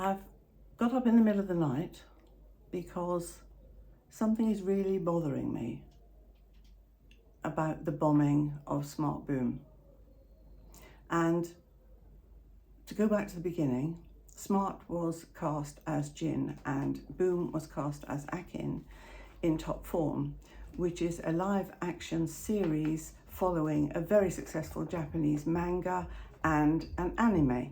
I've got up in the middle of the night because something is really bothering me about the bombing of SmartBoom. And to go back to the beginning, Smart was cast as Jin and Boom was cast as Akin in Top Form, which is a live action series following a very successful Japanese manga and an anime.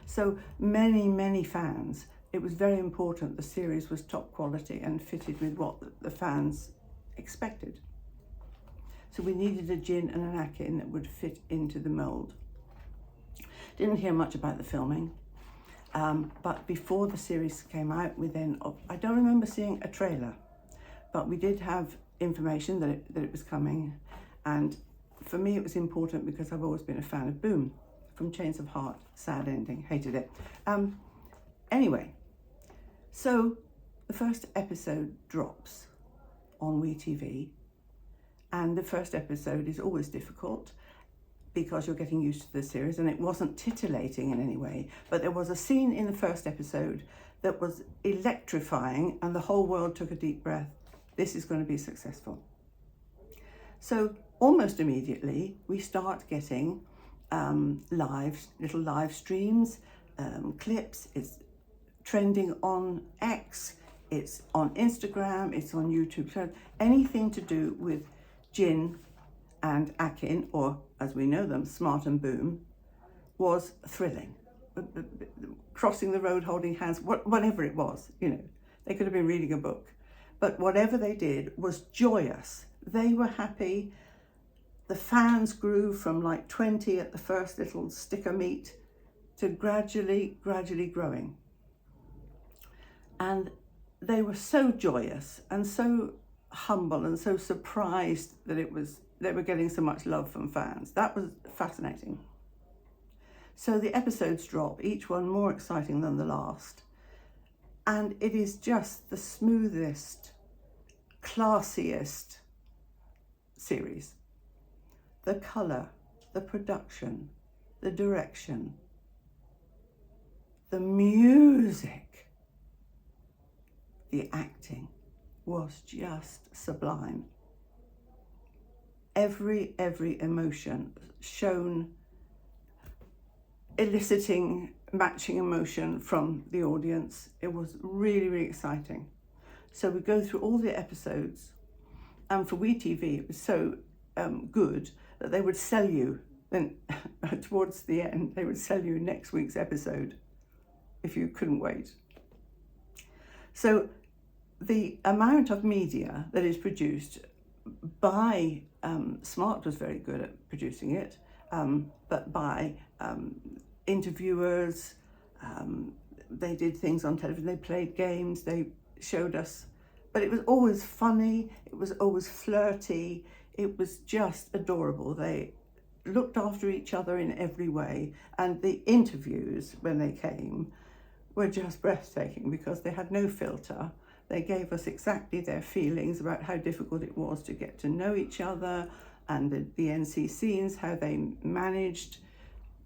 So many fans, it was very important the series was top quality and fitted with what the fans expected. So we needed a Jin and an Akin that would fit into the mould. Didn't hear much about the filming, but before the series came out, I don't remember seeing a trailer, but we did have information that it was coming. And for me, it was important because I've always been a fan of Boom from Chains of Heart. Sad ending, hated it. Anyway, so the first episode drops on WeTV, and the first episode is always difficult because you're getting used to the series, and it wasn't titillating in any way, but there was a scene in the first episode that was electrifying, and the whole world took a deep breath. This is going to be successful. So almost immediately we start getting little live streams, clips. It's trending on X, it's on Instagram, it's on YouTube. So anything to do with Jin and Akin, or as we know them, Smart and Boom, was thrilling. Crossing the road, holding hands, whatever it was, they could have been reading a book. But whatever they did was joyous. They were happy. The fans grew from like 20 at the first little sticker meet to gradually growing. And they were so joyous and so humble and so surprised that they were getting so much love from fans. That was fascinating. So the episodes drop, each one more exciting than the last. And it is just the smoothest, classiest series. The colour, the production, the direction, the music, the acting was just sublime. Every emotion shown, eliciting matching emotion from the audience. It was really exciting. So we go through all the episodes, and for WeTV it was so good that they would sell you, then towards the end, they would sell you next week's episode if you couldn't wait. So the amount of media that is produced by Smart was very good at producing it, but by interviewers, they did things on television, they played games, they showed us, but it was always funny, it was always flirty, it was just adorable. They looked after each other in every way, and the interviews when they came were just breathtaking because they had no filter. They gave us exactly their feelings about how difficult it was to get to know each other, and the NC scenes, how they managed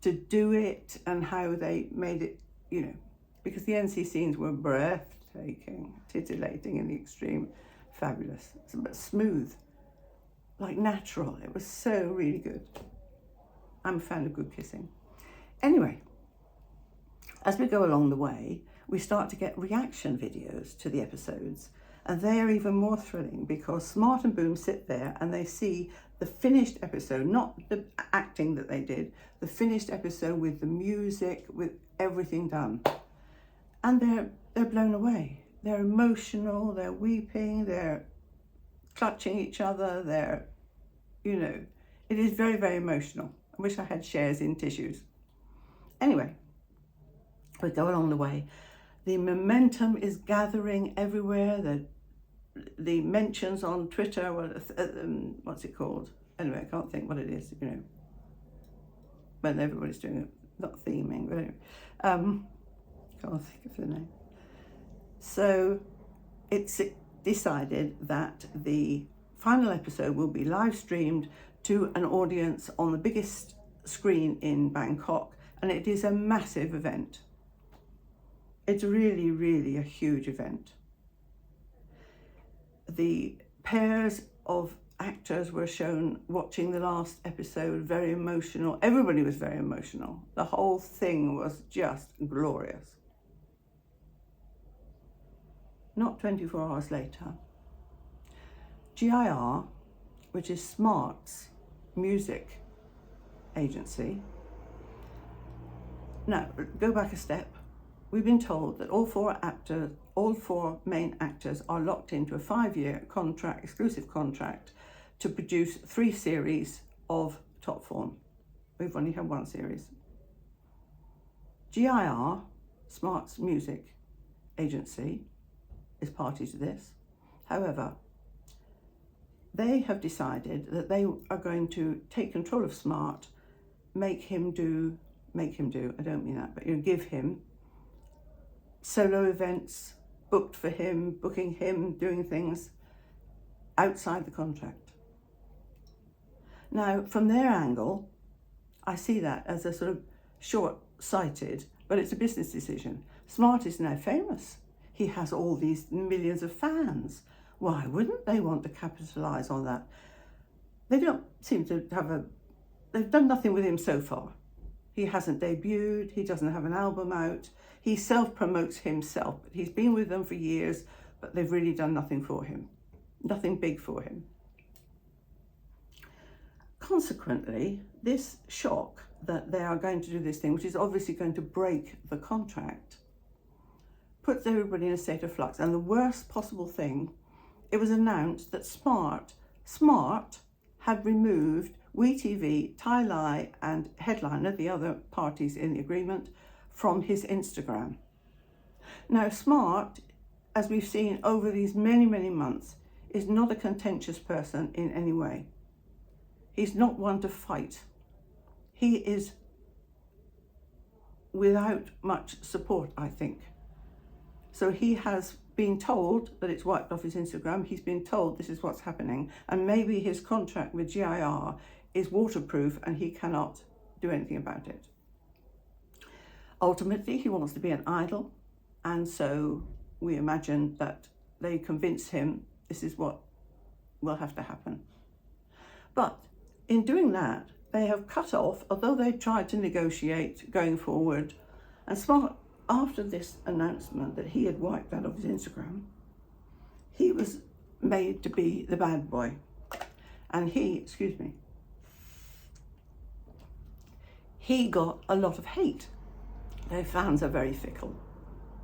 to do it and how they made it, because the NC scenes were breathtaking, titillating in the extreme, fabulous, but smooth, like natural. It was so really good. I'm a fan of good kissing. Anyway, as we go along the way, we start to get reaction videos to the episodes, and they are even more thrilling because Smart and Boom sit there and they see the finished episode, not the acting that they did, the finished episode with the music, with everything done, and they're blown away. They're emotional, they're weeping, they're clutching each other, it is very emotional. I wish I had shares in tissues. Anyway, we go along the way. The momentum is gathering everywhere. The mentions on Twitter, what's it called? Anyway, I can't think what it is, when everybody's doing it, not theming, but anyway. Can't think of the name. So it's decided that the final episode will be live streamed to an audience on the biggest screen in Bangkok, and it is a massive event. It's really, really a huge event. The pairs of actors were shown watching the last episode, very emotional. Everybody was very emotional. The whole thing was just glorious. Not 24 hours later, GIR, which is Smart's music agency. Now, go back a step. We've been told that all four main actors are locked into a 5-year contract, exclusive contract, to produce 3 series of Top Form. We've only had 1 series. GIR, Smart's music agency, is party to this. However, they have decided that they are going to take control of Smart, make him do, I don't mean that, but give him solo events booked for him, booking him, doing things outside the contract. Now, from their angle, I see that as a sort of short-sighted, but it's a business decision. Smart is now famous. He has all these millions of fans. Why wouldn't they want to capitalise on that? They don't seem to have they've done nothing with him so far. He hasn't debuted, he doesn't have an album out, he self-promotes himself. He's been with them for years, but they've really done nothing for him, nothing big for him. Consequently, this shock that they are going to do this thing, which is obviously going to break the contract, puts everybody in a state of flux. And the worst possible thing, it was announced that Smart had removed WeTV, Tai Lai and Headliner, the other parties in the agreement, from his Instagram. Now, Smart, as we've seen over these many, many months, is not a contentious person in any way. He's not one to fight. He is without much support, I think. So he has been told that it's wiped off his Instagram. He's been told this is what's happening. And maybe his contract with GIR is waterproof and he cannot do anything about it. Ultimately, he wants to be an idol. And so we imagine that they convince him this is what will have to happen. But in doing that, they have cut off, although they tried to negotiate going forward, and Smart, after this announcement that he had wiped that off his Instagram, he was made to be the bad boy. And he got a lot of hate. Their fans are very fickle.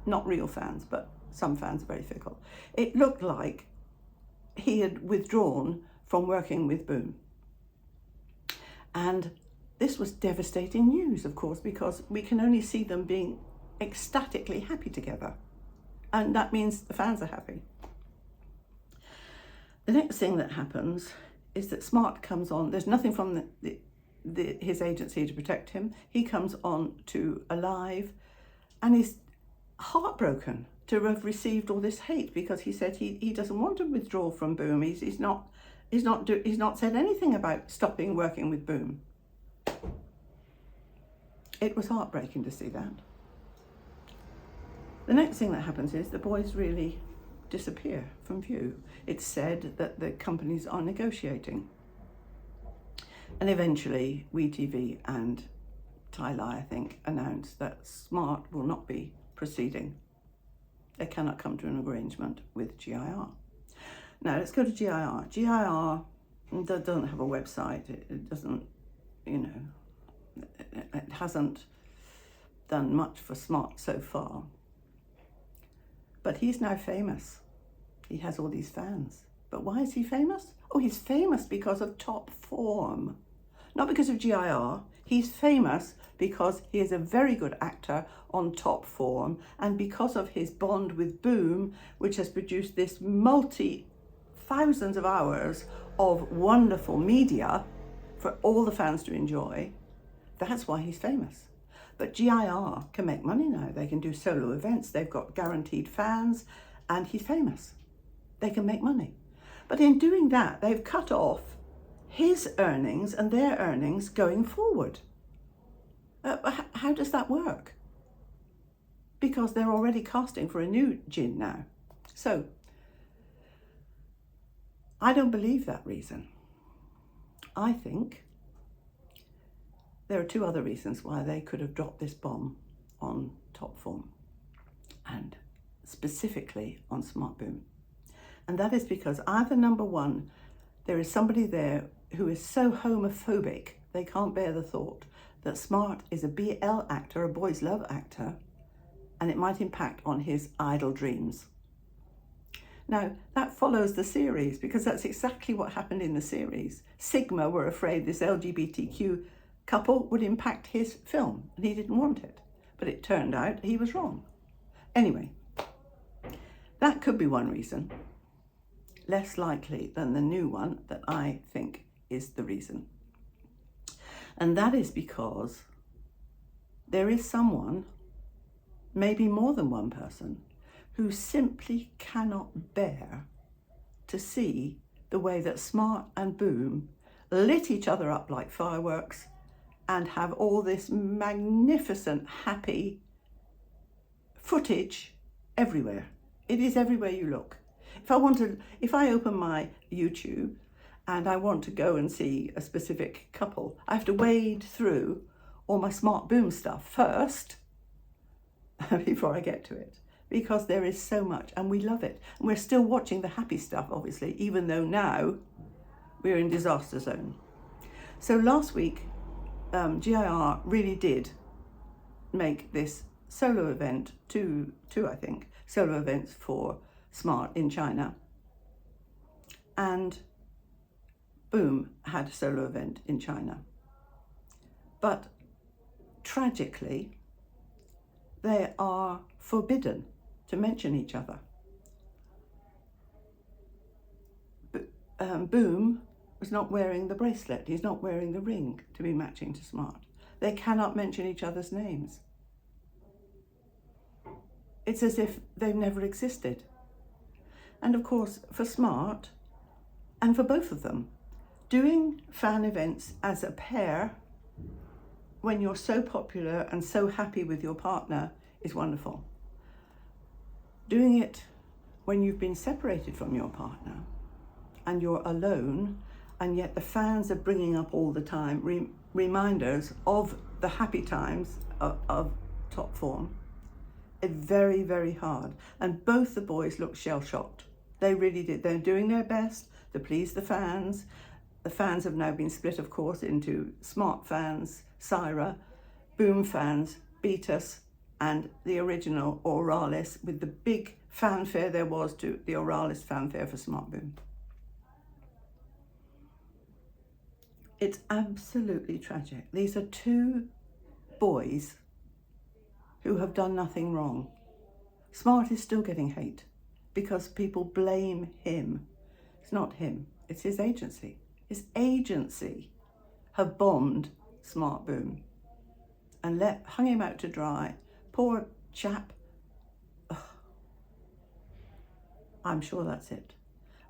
Not real fans, but some fans are very fickle. It looked like he had withdrawn from working with Boom. And this was devastating news, of course, because we can only see them being ecstatically happy together. And that means the fans are happy. The next thing that happens is that Smart comes on. There's nothing from his agency to protect him. He comes on to Alive and is heartbroken to have received all this hate, because he said he doesn't want to withdraw from Boom. He's not said anything about stopping working with Boom. It was heartbreaking to see that. The next thing that happens is the boys really disappear from view. It's said that the companies are negotiating. And eventually, WeTV and Tai Lai, I think, announced that Smart will not be proceeding. They cannot come to an arrangement with GIR. Now, let's go to GIR. GIR doesn't have a website. It doesn't, it hasn't done much for Smart so far. But he's now famous. He has all these fans. But why is he famous? Oh, he's famous because of Top Form. Not because of GIR. He's famous because he is a very good actor on Top Form, and because of his bond with Boom, which has produced this thousands of hours of wonderful media for all the fans to enjoy. That's why he's famous. But GIR can make money now. They can do solo events. They've got guaranteed fans, and he's famous. They can make money. But in doing that, they've cut off his earnings and their earnings going forward. How does that work? because they're already casting for a new Jin now. So I don't believe that reason. I think there are two other reasons why they could have dropped this bomb on Top Form, and specifically on SmartBoom. And that is because either, number one, there is somebody there who is so homophobic they can't bear the thought that Smart is a BL actor, a boys' love actor, and it might impact on his idle dreams. Now, that follows the series, because that's exactly what happened in the series. Sigma were afraid this LGBTQ couple would impact his film, and he didn't want it. But it turned out he was wrong. Anyway, that could be one reason. Less likely than the new one that I think is the reason. And that is because there is someone, maybe more than one person, who simply cannot bear to see the way that Smart and Boom lit each other up like fireworks and have all this magnificent, happy footage everywhere. It is everywhere you look. If I open my YouTube and I want to go and see a specific couple, I have to wade through all my SmartBoom stuff first before I get to it, because there is so much and we love it. And we're still watching the happy stuff, obviously, even though now we're in disaster zone. So last week, GIR really did make this solo event, two I think, solo events for Smart in China. And Boom had a solo event in China. But tragically, they are forbidden to mention each other. Boom was not wearing the bracelet. He's not wearing the ring to be matching to Smart. They cannot mention each other's names. It's as if they've never existed. And of course, for Smart, and for both of them, doing fan events as a pair when you're so popular and so happy with your partner is wonderful. Doing it when you've been separated from your partner and you're alone, and yet the fans are bringing up all the time reminders of the happy times of Top Form. It's very, very hard. And both the boys look shell-shocked. They really did. They're doing their best to please the fans. The fans have now been split, of course, into Smart fans, Syra, Boom fans, Beatus, and the original Oralis, with the big fanfare there was to the Oralis fanfare for SmartBoom. It's absolutely tragic. These are two boys who have done nothing wrong. Smart is still getting hate because people blame him. It's not him, it's his agency. His agency have bombed SmartBoom and hung him out to dry. Poor chap. Ugh. I'm sure that's it.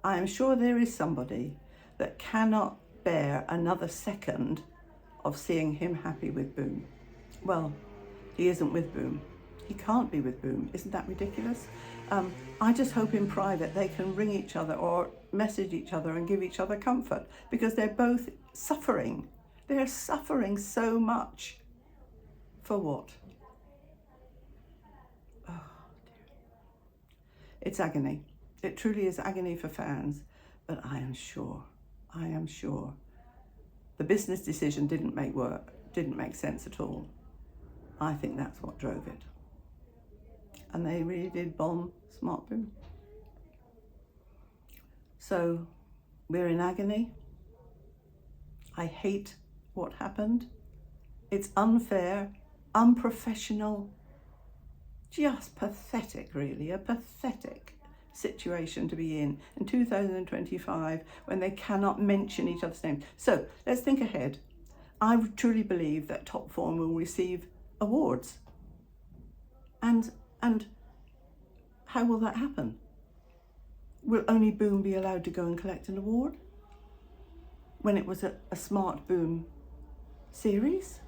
I am sure there is somebody that cannot bear another second of seeing him happy with Boom. Well, he isn't with Boom. He can't be with Boom. Isn't that ridiculous? I just hope in private they can ring each other or message each other and give each other comfort, because they're both suffering. They're suffering so much. For what? Oh, dear. It's agony. It truly is agony for fans, but I am sure the business decision didn't make sense at all. I think that's what drove it. And they really did bomb SmartBoom. So we're in agony. I hate what happened. It's unfair, unprofessional, just pathetic, really, a pathetic situation to be in 2025 when they cannot mention each other's names. So let's think ahead. I truly believe that Top Form will receive awards. And how will that happen? Will only Boom be allowed to go and collect an award when it was a SmartBoom series?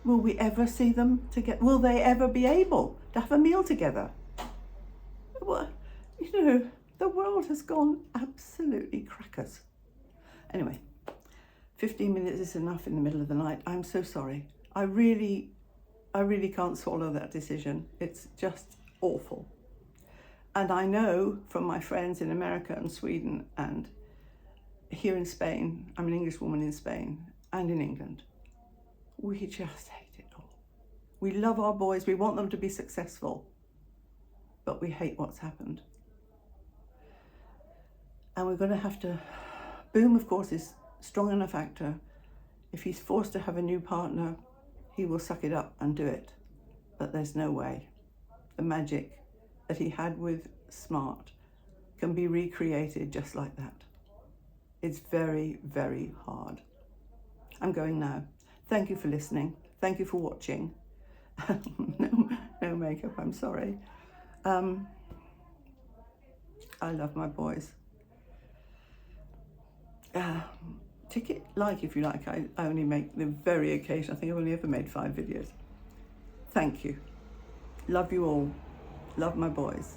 Will we ever see them together? Will they ever be able to have a meal together? Well, you know, the world has gone absolutely crackers. Anyway, 15 minutes is enough in the middle of the night. I'm so sorry. I really can't swallow that decision. It's just awful. And I know from my friends in America and Sweden and here in Spain, I'm an English woman in Spain and in England, we just hate it all. We love our boys, we want them to be successful, but we hate what's happened. And we're going to have to, Boom of course is strong enough actor. If he's forced to have a new partner, he will suck it up and do it. But there's no way. The magic that he had with Smart can be recreated just like that. It's very, very hard. I'm going now. Thank you for listening. Thank you for watching. No makeup, I'm sorry. I love my boys. Tick like if you like. I only make the very occasion. I think I've only ever made 5 videos. Thank you. Love you all. Love my boys.